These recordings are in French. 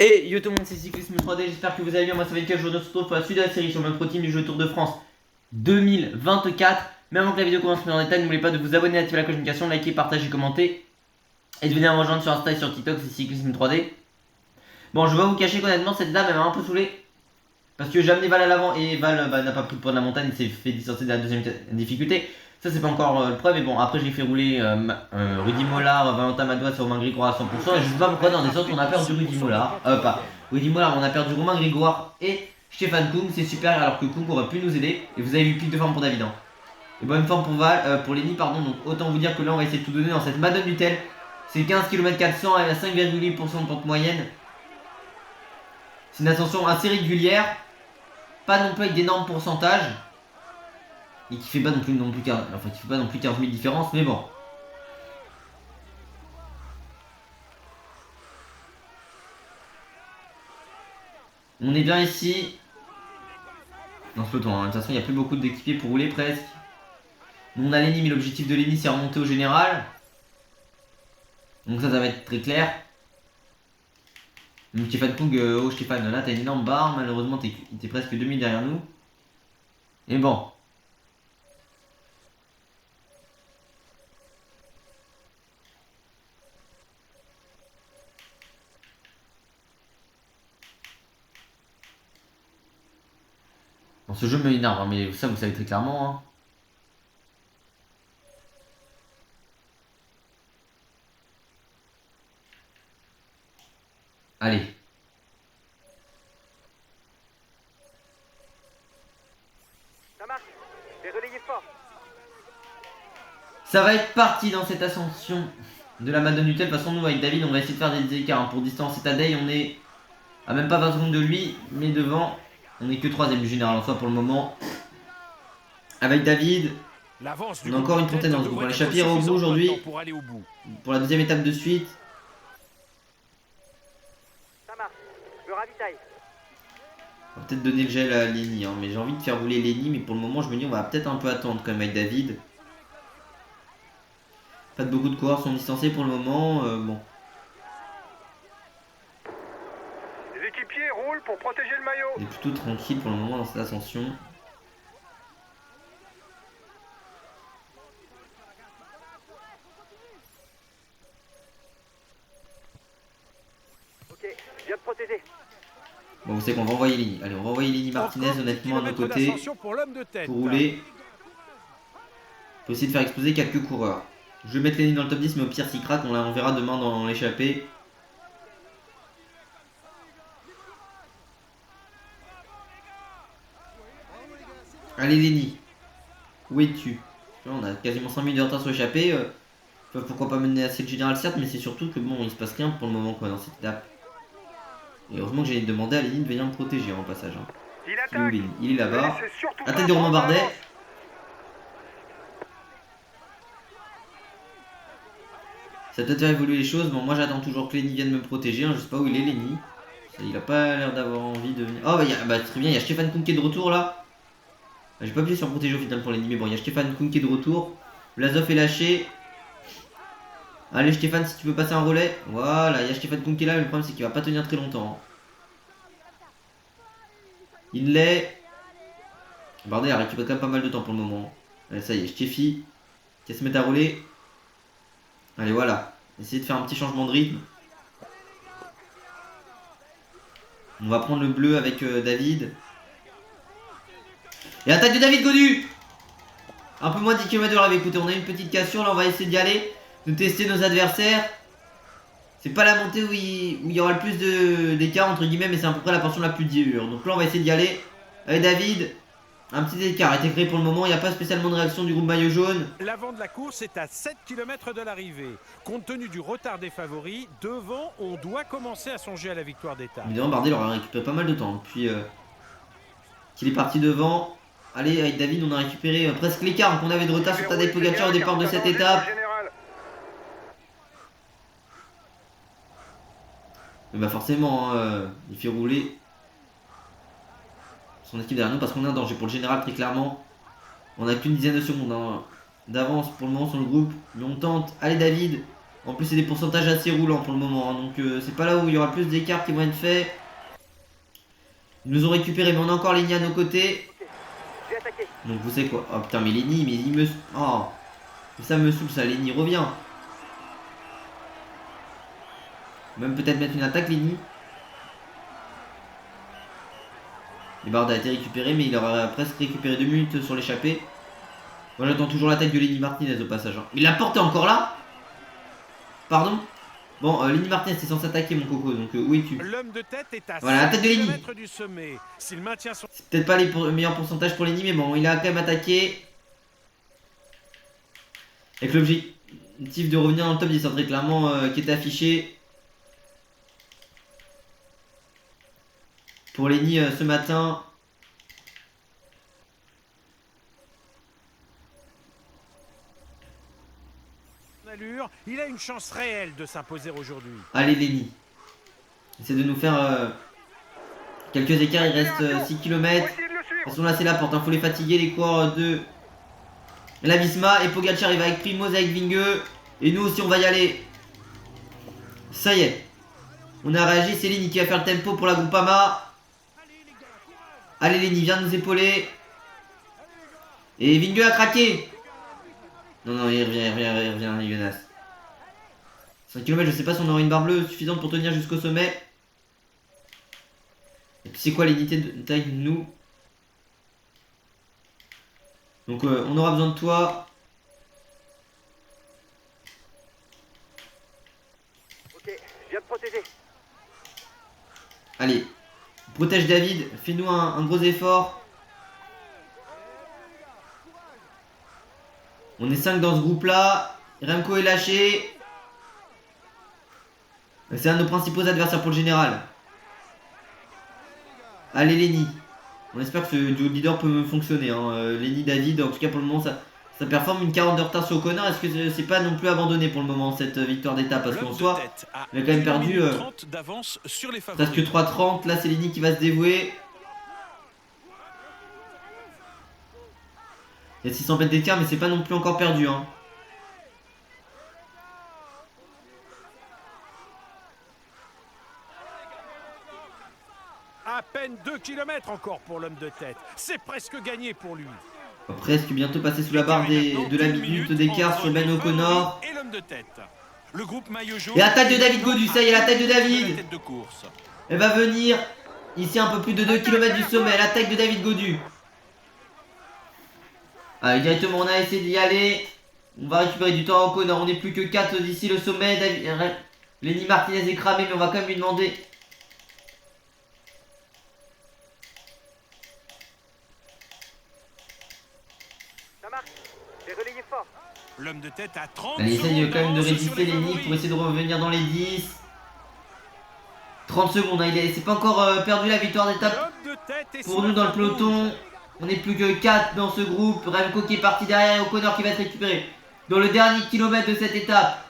Et yo tout le monde, c'est Cyclisme 3D, j'espère que vous allez bien. Moi ça va nickel, je vous retrouve pour la suite de la série sur le Pro Team du jeu Tour de France 2024. Mais avant que la vidéo commence plus en détail, n'oubliez pas de vous abonner, d'activer la cloche de notification, liker, partager, commenter. Et de venir me rejoindre sur Insta et sur TikTok, c'est Cyclisme 3D. Bon, je vais vous cacher qu'honnêtement cette dame elle m'a un peu saoulé. Parce que j'ai amené Val à l'avant et Val n'a pas pris le poids de la montagne, il s'est fait distancer de la deuxième difficulté. Ça c'est pas encore le preuve, mais bon après j'ai fait rouler Rudy Mollard, Valentin Madouas et Romain Grégoire à 100%. Et je sais pas pourquoi dans les autres on a perdu Rudy Mollard, pas Rudy Mollard, on a perdu Romain Grégoire et Stéphane Kung, c'est super alors que Kung aurait pu nous aider. Et vous avez vu pic de forme pour David. Hein. Et bonne forme pour pour Lenny pardon, donc autant vous dire que là on va essayer de tout donner dans cette Madone du Tel. C'est 15 km 400 à 5,8% de pente moyenne. C'est une ascension assez régulière. Pas non plus avec d'énormes pourcentages. Et qui fait pas non plus, qui fait pas non plus 15 000 différences, mais bon. On est bien ici. Dans ce peloton, hein. De toute façon, il n'y a plus beaucoup d'équipiers pour rouler presque. Nous on a Lenny, mais l'objectif de Lenny c'est remonter au général. Donc ça va être très clair. Donc Stéphane Kung, oh Stéphane, là t'as une énorme barre, malheureusement t'es presque 2000 derrière nous. Et bon. Bon, ce jeu me énerve, hein, mais ça vous savez très clairement. Hein. Allez. Ça marche, j'ai relayé fort. Ça va être parti dans cette ascension de la Madone du Tel. De toute façon, nous avec David, on va essayer de faire des écarts. Hein. Pour distance et Tadei, on est à même pas 20 secondes de lui, mais devant, on est que 3ème du général en soi pour le moment. Avec David, on a encore une trentaine dans ce groupe. L'échappée ira au bout aujourd'hui pour la deuxième étape de suite. Ça marche, je ravitaille. On va peut-être donner le gel à Lenny, hein, mais j'ai envie de faire rouler Lenny, mais pour le moment, je me dis on va peut-être un peu attendre quand même avec David. Pas de beaucoup de coureurs sont distancés pour le moment, bon. Les équipiers roulent pour protéger le maillot. On est plutôt tranquille pour le moment dans cette ascension. Ok, je viens de protéger. Bon, vous savez qu'on va envoyer Lenny. Allez, on va envoyer Lenny Martinez honnêtement à nos côtés pour rouler. Faut essayer de faire exploser quelques coureurs. Je vais mettre Lenny dans le top 10, mais au pire s'il craque, on verra demain dans l'échappée. Allez Lenny, où es-tu? On a quasiment 5 minutes de retard sur l'échappée. Pourquoi pas mener assez de général certes, mais c'est surtout que bon, il se passe rien pour le moment quoi dans cette étape. Et heureusement que j'ai demandé à Lenny de venir me protéger en passage. Hein. Il est là-bas. La tête de Romain Bardet. Ça peut peut-être faire évoluer les choses. Bon, moi j'attends toujours que Lenny vienne me protéger. Hein. Je sais pas où il est, Lenny. Il a pas l'air d'avoir envie de venir. Oh, bah, très bien, il y a Stéphane Kung qui est de retour là. J'ai pas appuyé sur protéger au final pour Lenny, mais bon, il y a Stéphane Kung qui est de retour. Vlasov est lâché. Allez, Stéphane, si tu veux passer un relais. Voilà, il y a Stéphane Kung qui est là, mais le problème c'est qu'il va pas tenir très longtemps. Il l'est. Bardet a récupéré quand même pas mal de temps pour le moment. Allez, ça y est, Stéphie qui va se mettre à rouler. Allez, voilà. Essayez de faire un petit changement de rythme. On va prendre le bleu avec David. Et attaque de David Godu. Un peu moins de 10 km h. Écoutez, on a une petite cassure. Là, on va essayer d'y aller. De tester nos adversaires. C'est pas la montée où il y aura le plus d'écart, entre guillemets, mais c'est à peu près la portion la plus dure. Donc là, on va essayer d'y aller. Allez, David. Un petit écart a été créé pour le moment, il n'y a pas spécialement de réaction du groupe maillot jaune. L'avant de la course est à 7 km de l'arrivée. Compte tenu du retard des favoris, devant, on doit commencer à songer à la victoire d'étape. Évidemment, Bardet aura récupéré pas mal de temps. Puis qu'il est parti devant. Allez, avec David, on a récupéré presque l'écart qu'on avait de retard sur Tadej Pogacar au départ de cette étape. Et bah forcément, il fait rouler son équipe derrière nous parce qu'on est en danger pour le général très clairement. On n'a qu'une dizaine de secondes hein, d'avance pour le moment sur le groupe. Mais on tente. Allez David. En plus c'est des pourcentages assez roulants pour le moment, hein, donc c'est pas là où il y aura plus d'écarts qui vont être faits. Ils nous ont récupéré mais on a encore Lenny à nos côtés. Donc vous savez quoi? Oh putain mais Lenny, mais il me... Oh, ça me saoule ça, Lenny, reviens. Même peut-être mettre une attaque Lenny. Et Bard a été récupéré mais il aura presque récupéré 2 minutes sur l'échappée. Moi j'attends toujours l'attaque de Lenny Martinez au passage, hein. Il l'a porté encore là? Pardon? Bon, Lenny Martinez c'est censé attaquer mon coco, donc où es-tu? L'homme de tête est à Voilà, la tête de Lenny. du sommet. S'il maintient son... C'est peut-être pas les meilleurs pourcentages pour Lenny, mais bon, il a quand même attaqué. Avec l'objectif de revenir dans le top 10, hein, très clairement, qui est affiché. Pour Lenny ce matin. Il a une chance réelle de s'imposer aujourd'hui. Allez Lenny. Essaie de nous faire quelques écarts, il reste 6 km. De toute façon là c'est la porte, hein. Faut les fatiguer les coureurs de la Visma. Et Pogacar il va avec Primoz, avec Vingegaard. Et nous aussi on va y aller. Ça y est. On a réagi, c'est Lenny qui va faire le tempo pour la Groupama. Allez Lenny, viens nous épauler. Et Vingegaard a craqué. Non, il revient, Jonas. 5 km, je sais pas si on aura une barre bleue suffisante pour tenir jusqu'au sommet. Et puis c'est quoi l'unité de taille de nous? Donc on aura besoin de toi. Ok, je viens de protéger. Allez, protège David, fais-nous un gros effort. On est 5 dans ce groupe là. Remco est lâché. C'est un de nos principaux adversaires pour le général. Allez Lenny. On espère que ce duo de leader peut fonctionner, hein. Lenny, David, en tout cas pour le moment ça performe. Une 40 de retard sur O'Connor. Est-ce que c'est pas non plus abandonné pour le moment cette victoire d'étape? Parce qu'en soi, il a quand même perdu presque 3,30. Là c'est Lenny qui va se dévouer. Il y a 600 mètres d'écart mais c'est pas non plus encore perdu, hein. À peine 2 km encore pour l'homme de tête. C'est presque gagné pour lui. On va presque bientôt passer sous la barre de la minute d'écart sur Ben O'Connor. Et l'homme de tête. Le groupe maillot jaune. Et l'attaque de David Gaudu, ça y est, l'attaque de David. Elle va venir ici un peu plus de 2 km du sommet. L'attaque de David Gaudu. Allez, directement, on a essayé d'y aller. On va récupérer du temps à O'Connor. On n'est plus que 4 d'ici le sommet. Lenny Martinez est cramé, mais on va quand même lui demander. Ça marche, j'ai relayé fort. L'homme de tête à 30. Allez, essaye quand même de résister Lenny pour essayer de revenir dans les 10. 30 secondes, hein, c'est pas encore perdu la victoire d'étape pour nous dans le peloton. On n'est plus que 4 dans ce groupe. Remco qui est parti derrière et O'Connor qui va être récupéré dans le dernier kilomètre de cette étape.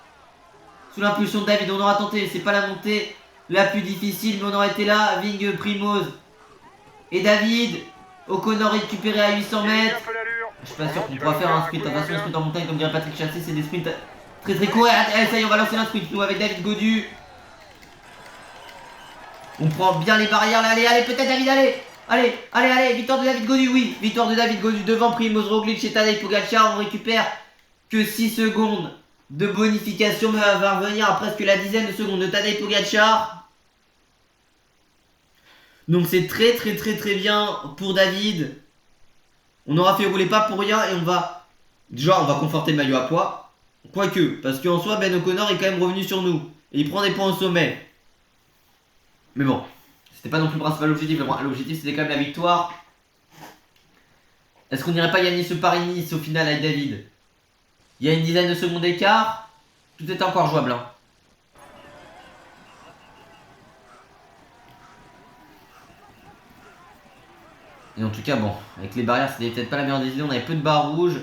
Sous l'impulsion de David, on aura tenté, c'est pas la montée la plus difficile, mais on aura été là. Vingegaard, Primoz et David. O'Connor récupéré à 800 mètres. Je suis pas sûr qu'on pourra faire un sprint. Attention, un sprint en montagne, comme dirait Patrick Chassé, c'est des sprints très très courts. Allez, ça y est, on va lancer un sprint, nous, avec David Gaudu. On prend bien les barrières là, allez, peut-être David, allez, victoire de David Gaudu, oui, victoire de David Gaudu devant Primoz Roglic et Tadej Pogacar. On récupère que 6 secondes de bonification, mais on va revenir à presque la dizaine de secondes de Tadej Pogacar. Donc c'est très bien pour David. On aura fait rouler pas pour rien et on va conforter le maillot à poids. Quoique, parce qu'en soi Ben O'Connor est quand même revenu sur nous et il prend des points au sommet. Mais bon, c'était pas non plus le principal objectif. L'objectif c'était quand même la victoire. Est-ce qu'on n'irait pas gagner ce Paris-Nice au final avec David? Il y a une dizaine de secondes d'écart. Tout est encore jouable, hein. Et en tout cas, bon, avec les barrières, c'était peut-être pas la meilleure des idées. On avait peu de barres rouges,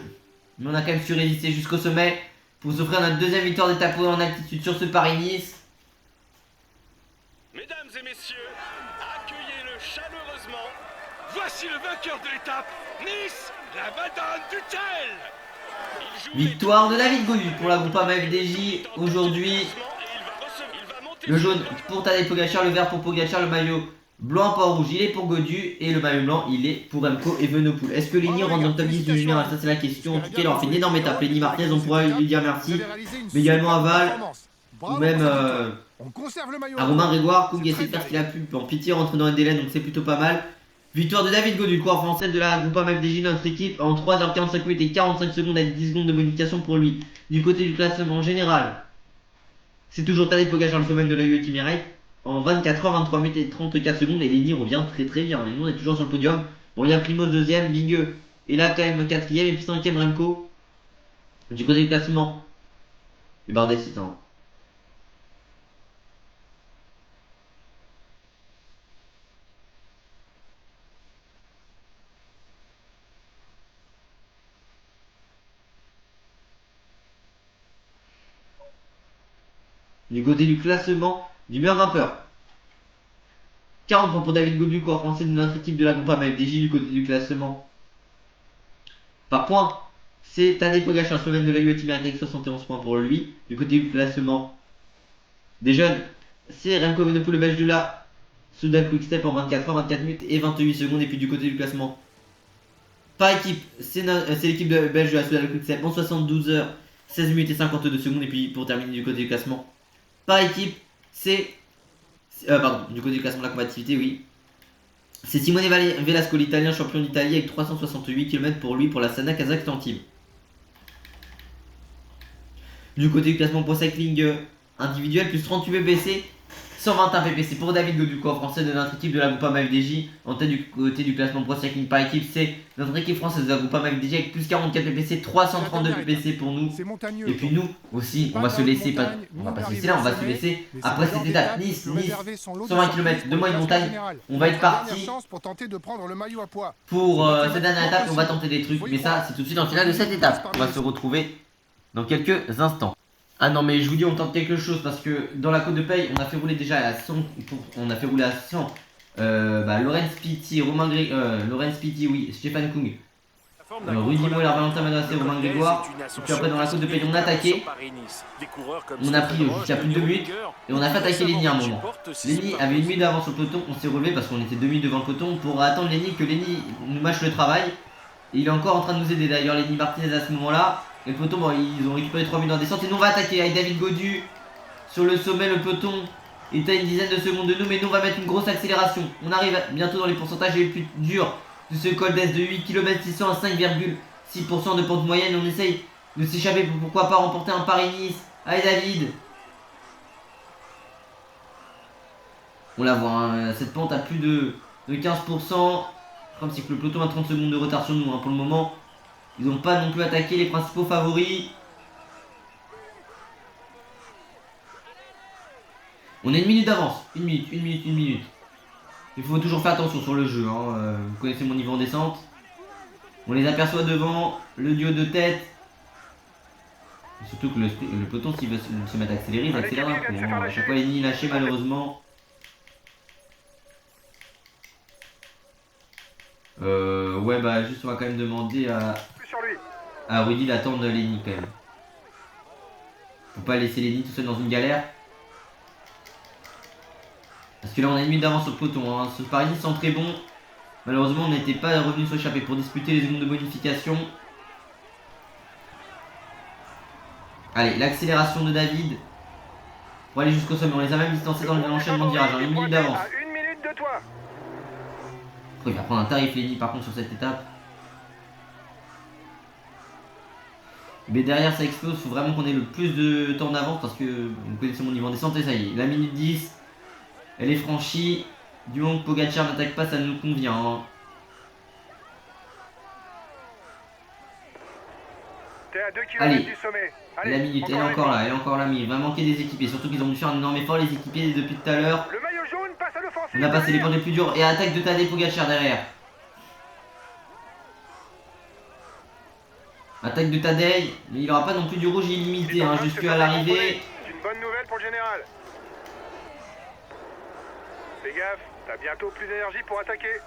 mais on a quand même su résister jusqu'au sommet pour s'offrir notre deuxième victoire d'étape en altitude sur ce Paris-Nice. Mesdames et messieurs, accueillez-le chaleureusement. Voici le vainqueur de l'étape, Nice, la Madone du Tel. Victoire de David Gaudu pour la Groupama FDJ aujourd'hui. Le jaune pour Tadej Pogacar, le vert pour Pogacar, le maillot blanc pas rouge il est pour Gaudu et le maillot blanc il est pour Remco Evenepoel. Est-ce que Lenny rentre dans le top 10 du général? Ça c'est la question. En tout cas il aura fait une énorme étape. Lenny Martinez, on pourra lui dire merci. Mais également à Val ou même à Romain Grégoire. Koug essaie de faire ce qu'il a pu. En pitié rentre dans les délais donc c'est plutôt pas mal. Victoire de David Gaudu, le coureur français de la Groupama FDJ, notre équipe en 3h45 minutes et 45 secondes avec 10 secondes de bonification pour lui. Du côté du classement général, c'est toujours Tadej Pogacar le semaine de la UAE Team Emirates en 24h23 minutes et 34 secondes et Lenny revient très bien. Et nous on est toujours sur le podium. Bon, il y a Primoz deuxième, Vingegaard est là quand même quatrième et puis cinquième Remco. Du côté du classement, et Bardet c'est un. Du côté du classement du meilleur grimpeur. 40 points pour David Gaudu, coureur français de notre équipe de la Groupama FDJ. Du côté du classement par points, c'est Tadej Pogacar, le Slovène de la UAE Team avec 71 points pour lui. Du côté du classement des jeunes, c'est Remco Evenepoel, le Belge de la Soudal Quick-Step en 24 minutes et 28 secondes. Et puis du côté du classement par équipe, c'est l'équipe belge de la Soudal Quick-Step en 72 h 16 minutes et 52 secondes. Et puis pour terminer du côté du classement par équipe, c'est du côté du classement de la combativité, oui. C'est Simone Velasco, l'italien champion d'Italie avec 368 km pour lui pour la Sana Kazakhstan Team. Du côté du classement pour cycling individuel, plus 38 PPC, 121 PPC pour David Gaudu, coureur français de notre équipe de la Groupama FDJ. En tête du côté du classement pro cycling par équipe, c'est notre équipe française de la Groupama FDJ avec plus 44 PPC, 332 PPC pour nous. Et puis nous aussi, on va se laisser, on va pas se laisser là, on va se laisser après cette étape Nice, 120 km de moyenne montagne. On va être parti pour cette dernière étape, on va tenter des trucs, mais ça c'est tout de suite en finale de cette étape. On va se retrouver dans quelques instants. Ah non mais je vous dis on tente quelque chose parce que dans la côte de paye on a fait rouler déjà à 100, on a fait rouler à 100 Lorenz Pitti, Lorenz Pitti, oui, Stéphane Kung, Rudy Moller, Valentin Manassé, Romain Grégoire. Et puis après dans la côte de paye on a attaqué, on a pris jusqu'à plus de 2 minutes et on a fait attaquer Lenny à un moment. Lenny avait une minute d'avance sur le peloton, on s'est relevé parce qu'on était 2 minutes devant le peloton pour attendre Lenny, que Lenny nous mâche le travail. Et il est encore en train de nous aider d'ailleurs Lenny Martinez à ce moment là. Et le peloton, bon, ils ont récupéré 3 minutes en descente et nous on va attaquer avec David Gaudu sur le sommet. Le peloton est à une dizaine de secondes de nous, mais nous on va mettre une grosse accélération. On arrive bientôt dans les pourcentages les plus durs de ce col d'Est de 8 km 600 à 5,6% de pente moyenne. On essaye de s'échapper pour pourquoi pas remporter un Paris-Nice. Allez David, on la voit, hein, cette pente à plus de 15%. Comme c'est que le peloton a 30 secondes de retard sur nous, hein, pour le moment. Ils n'ont pas non plus attaqué les principaux favoris. On a une minute d'avance. Une minute. Il faut toujours faire attention sur le jeu, hein. Vous connaissez mon niveau en descente. On les aperçoit devant, le duo de tête. Surtout que le peloton, s'il veut se mettre à accélérer, il accélère un coup, hein. À chaque fois, Lenny lâché malheureusement. Ouais, bah juste on va quand même demander à Rudy d'attendre Lenny quand même. Faut pas laisser Lenny tout seul dans une galère. Parce que là on a une minute d'avance sur le peloton, hein. Ce Paris sent très bon. Malheureusement on n'était pas revenu s'échapper pour disputer les secondes de bonification. Allez, l'accélération de David pour aller jusqu'au sommet. On les a même distancés dans l'enchaînement de virages, hein. Une minute d'avance. Une minute de toi. Il va prendre un tarif Lenny par contre sur cette étape. Mais derrière ça explose, faut vraiment qu'on ait le plus de temps d'avance parce que vous connaissez mon niveau en descente et ça y est, la minute 10, elle est franchie. Du moment que Pogacar n'attaque pas, ça nous convient, hein. T'es à 2 Allez, km du sommet. la minute, elle est encore là, mais il va manquer des équipiers, surtout qu'ils ont dû faire un énorme effort les équipiers depuis tout à l'heure. Le maillot jaune passe à l'offensive. On a passé les points les plus durs et attaque de Tadej Pogacar derrière. Attaque de Tadej, mais il n'aura pas non plus du rouge illimité, hein, jusqu'à l'arrivée. C'est une bonne nouvelle pour le général. Fais gaffe, t'as bientôt plus d'énergie pour attaquer.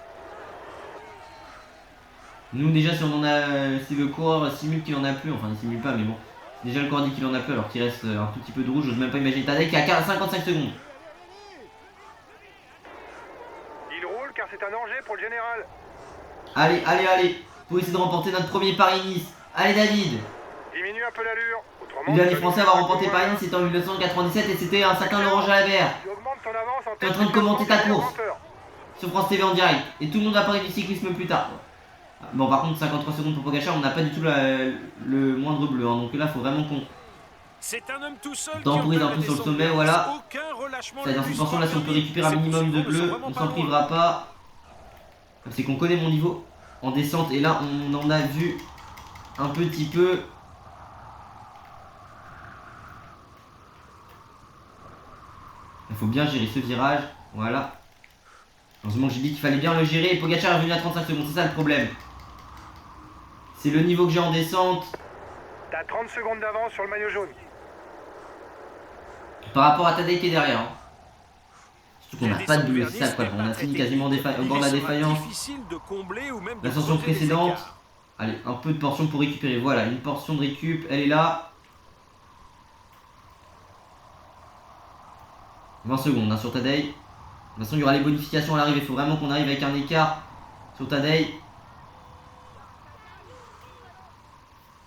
Nous déjà si on en a, si le coureur simule qu'il en a plus, enfin il simule pas mais bon, déjà le coureur dit qu'il en a plus alors qu'il reste un tout petit peu de rouge, j'ose même pas imaginer Tadej qui a 55 secondes. Il roule car c'est un danger pour le général. Allez, allez, allez, pour essayer de remporter notre premier Paris-Nice. Allez David. Diminue un peu l'allure. Le dernier français à avoir remporté Paris-Nice c'était en 1997 et c'était un certain Laurent Jalabert. Tu augmentes ton avance en T'es en train de commenter ta course sur France TV en direct. Et tout le monde va parler du cyclisme plus tard. Bon par contre 53 secondes pour Pogacar, on n'a pas du tout le moindre bleu. Hein. Donc là faut vraiment qu'on C'est un homme tout seul temporise un peu sur le sommet, voilà. C'est-à-dire cette portion là si on peut récupérer un minimum de bleu, on s'en privera pas. C'est qu'on connaît mon niveau en descente et là on en a vu un petit peu. Il faut bien gérer ce virage, voilà. Heureusement que j'ai dit qu'il fallait bien le gérer et Pogacar est revenu à 35 secondes, c'est ça le problème. C'est le niveau que j'ai en descente. T'as 30 secondes d'avance sur le maillot jaune. Par rapport à Tadej qui est derrière. Hein. Surtout qu'on n'a pas de bleu, c'est ça le problème. On a fini quasiment au bord de la défaillance. L'ascension précédente. Allez, un peu de portion pour récupérer. Voilà, une portion de récup, elle est là. 20 secondes hein, sur Tadej. De toute façon, il y aura les bonifications à l'arrivée. Il faut vraiment qu'on arrive avec un écart sur Tadej.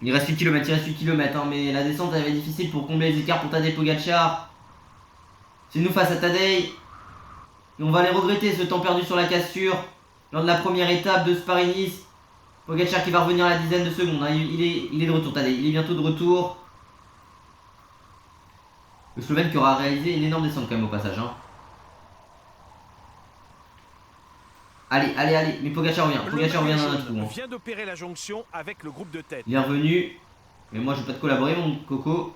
Il reste 8 km, il reste 8 km. Hein, mais la descente, elle va être difficile pour combler les écarts pour Tadej Pogacar. C'est nous face à Tadej. Et on va les regretter ce temps perdu sur la cassure. Lors de la première étape de ce Paris-Nice. Pogacar qui va revenir à la dizaine de secondes. Hein. Il est de retour, Tadej. Il est bientôt de retour. Le Slovène qui aura réalisé une énorme descente quand même au passage. Hein. Allez, allez, allez. Mais Pogacar revient. Pogacar revient dans notre trou. Hein. Vient d'opérer la jonction avec le groupe de tête. Il est revenu. Mais moi je vais pas te collaborer mon coco.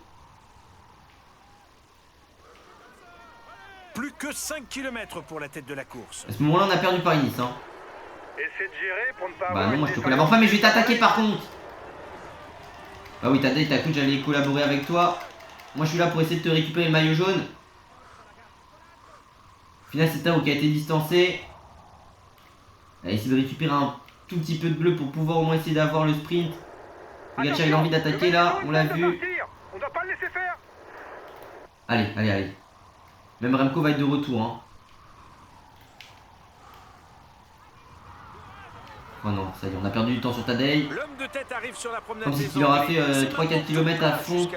Plus que 5 km pour la tête de la course. À ce moment-là on a perdu Paris-Nice. Hein. Essaie de gérer pour ne pas Bah avoir non, moi une je te défaillance. collabore pas, mais je vais t'attaquer par contre. Bah oui, Tadej, t'as cru que j'allais collaborer avec toi. Moi je suis là pour essayer de te récupérer le maillot jaune. Au final c'est Tao qui a été distancé. On va essayer de récupérer un tout petit peu de bleu pour pouvoir au moins essayer d'avoir le sprint. Pogacar il a envie d'attaquer là, on l'a vu. On doit pas le laisser faire. Allez, allez, allez. Même Remco va être de retour. Hein. Oh non, ça y est, on a perdu du temps sur Tadej. L'homme de tête arrive sur la promenade. Comme si il aura fait 3-4 km à fond.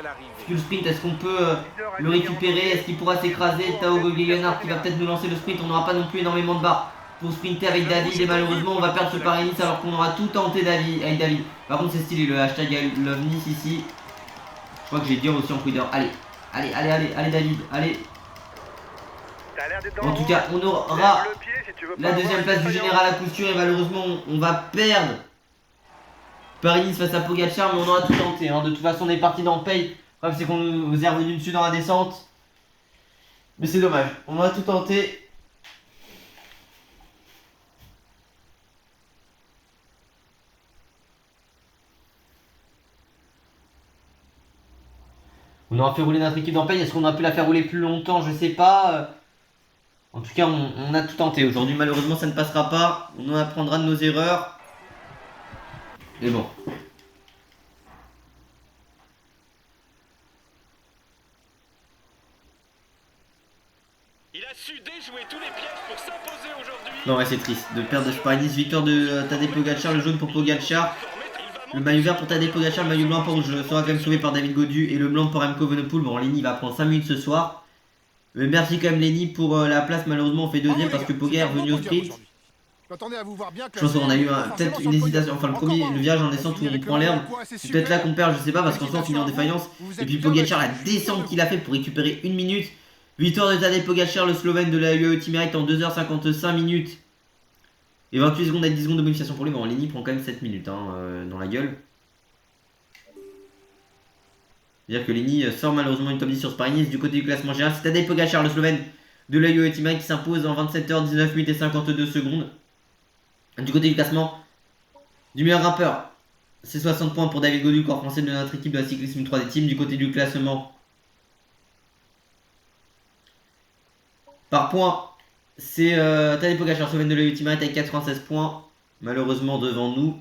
Le sprint, est-ce qu'on peut le récupérer? Est-ce qu'il pourra s'écraser? Tao Geoghegan qui va peut-être nous lancer le sprint. On n'aura pas non plus énormément de barres pour sprinter avec David. Et malheureusement, on va perdre ce Paris-Nice alors qu'on aura tout tenté avec David. Par contre, c'est stylé le hashtag Love Nice ici. Je crois que j'ai dit aussi en couilleur. Allez, allez, allez, allez, allez, David, allez. En tout cas, on aura la deuxième place du général à coup sûr et malheureusement on va perdre Paris-Nice face à Pogacar, mais on aura tout tenté. Hein. De toute façon, on est parti dans le paye. Le problème, c'est qu'on nous est revenu dessus dans la descente. Mais c'est dommage, on aura tout tenté. On aura fait rouler notre équipe dans le paye. Est-ce qu'on a pu la faire rouler plus longtemps? Je sais pas. En tout cas, on a tout tenté. Aujourd'hui, malheureusement, ça ne passera pas. On en apprendra de nos erreurs. Mais bon. Il a su déjouer tous les pièges pour s'imposer aujourd'hui. Non, ouais, c'est triste de perdre ce Paris-Nice. Victoire de Tadej Pogacar, le jaune pour Pogacar. Le maillot vert pour Tadej Pogacar, le maillot blanc pour Rouge sera quand même sauvé par David Gaudu. Et le blanc pour Remco Evenepoel. Bon, Lenny va prendre 5 minutes ce soir. Mais merci quand même Lenny pour la place. Malheureusement, on fait deuxième parce que Pogacar est revenu au sprint. Je pense qu'on a eu peut-être une hésitation. Enfin, le virage en descente où on prend l'herbe. C'est peut-être là qu'on perd, je sais pas, parce qu'en soi on finit en défaillance. Et puis Pogacar, la descente qu'il a fait pour récupérer 1 minute. Victoire de Tadej Pogacar, le Slovène de la UAE Team Direct en 2h55 minutes. Et 28 secondes avec 10 secondes de bonification pour lui. Bon, Lenny prend quand même 7 minutes dans la gueule. C'est-à-dire que Lenny sort malheureusement une top 10 sur ce Paris-Nice. Du côté du classement général, c'est Tadej Pogacar, le Slovène de la UAE Team Direct qui s'impose en 27h19 minutes et 52 secondes. Du côté du classement, du meilleur grimpeur, c'est 60 points pour David Gaudu, corps français de notre équipe de la cyclisme 3D Team. Du côté du classement, par points, c'est Tadej Pogacar, Slovène de la UAE Team Direct avec 96 points. Malheureusement devant nous.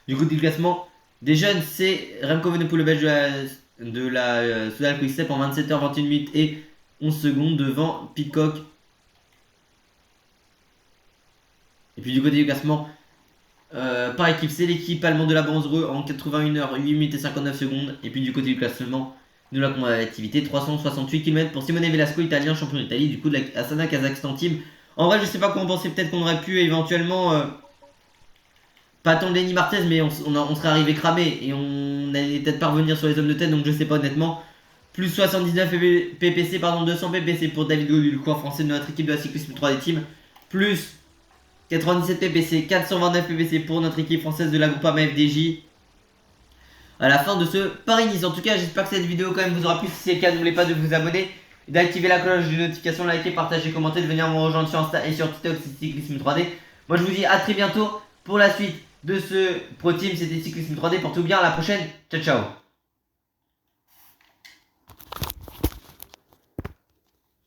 Du côté du classement des jeunes, c'est Remco Evenepoel, le belge de la Soudal Quick-Step en 27h21 minutes et 11 secondes devant Pitcock. Et puis du côté du classement, par équipe, c'est l'équipe allemande de la Banzereux en 81h 8 minutes et 59 secondes. Et puis du côté du classement de la combativité, 368 km pour Simone Velasco, italien, champion d'Italie, du coup de la Astana Kazakhstan Team. En vrai, je sais pas comment penser, peut-être qu'on aurait pu éventuellement pas attendre Lenny Martez, mais on serait arrivé cramé et on allait peut-être pas revenir sur les hommes de tête, donc je sais pas honnêtement. Plus 79 PPC, pardon, 200 PPC pour David Gaudu, le coureur français de notre équipe de la cyclisme 3D Team. Plus 97 PPC, 429 PPC pour notre équipe française de la Groupama FDJ. À la fin de ce Paris-Nice. En tout cas, j'espère que cette vidéo quand même vous aura plu. Si c'est le cas, n'oubliez pas de vous abonner, d'activer la cloche de notification, liker, partager, commenter, de venir me rejoindre sur Insta et sur TikTok, c'est Cyclisme 3D. Moi, je vous dis à très bientôt pour la suite de ce Pro Team. C'était Cyclisme 3D. Portez-vous bien, à la prochaine. Ciao, ciao.